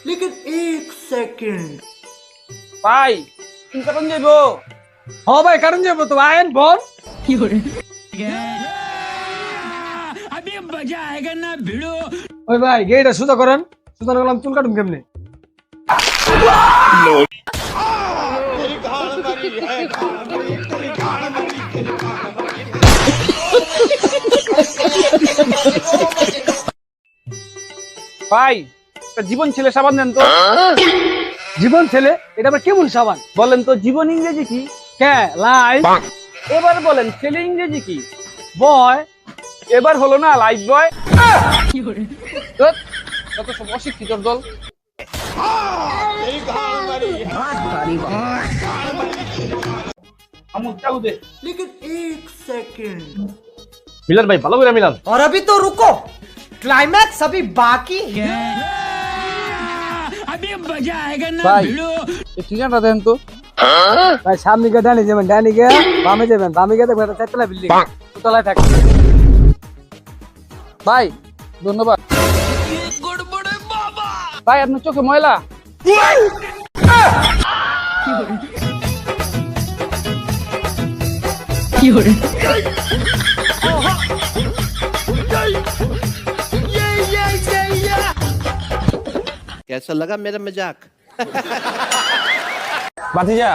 लेकिन एक सेकंड। ভাই তুমি কখন যাইবো? হ ভাই কারণ যাবো তো আয়েন বল ওই ভাই গেটা সুদা করেন সুদা না করলাম চুল কাটুন কেমনে ভাই একটা জীবন ছেলে সাবান দেন তো। জীবন ছেলে এটা আবার কেমন সাবান বলেন তো জীবন ইংরেজি কি? কে লাই এবার বলেন ছেলে ইংরেজি কি? বয় এবার হলো না লাইফ বয়। কত সব অশিক্ষিত দল। আমুক চালু দে। लेकिन एक सेकंड। মিলান ভাই ভালো করে মিলান। और अभी तो रुको, क्लाइमैक्स अभी बाकी है। ভাই এই ঠিকানাটা দেন তো। ভাই সামনে গিয়ে ডানি যাবেন ডানি গিয়ে বামে যাবেন বামে গিয়ে দেখবেন চারতলা বিল্ডিং তলায় থাকে ভাই ধন্যবাদ। ভাই আপনার চোখে ময়লা। कैसा लगा मेरा मजाक? বাতিজা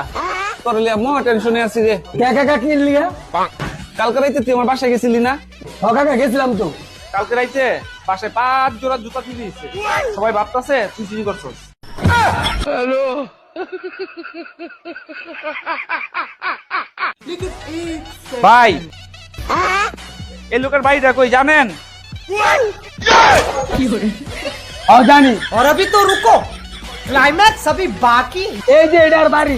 তোর লিয়া মো টেনশনে আছি রে। কে কাকা কি লিগে কালকে রাইতে তুই আমার বাসায় গেছিলি না? হ কাকা গেছিলাম তো কালকে রাইতে বাসায় 5 জোড়া জুতা তুই দিয়েছে। সবাই ভাবতাছে তুই চুরি করছস। लेकिन एक सेकंड। ভাই এই লোকের বাড়িটা কই জানেন? হ জানি और अभी तो रुको, क्लाइमैक्स अभी बाकी है। এই যে এটার বাড়ি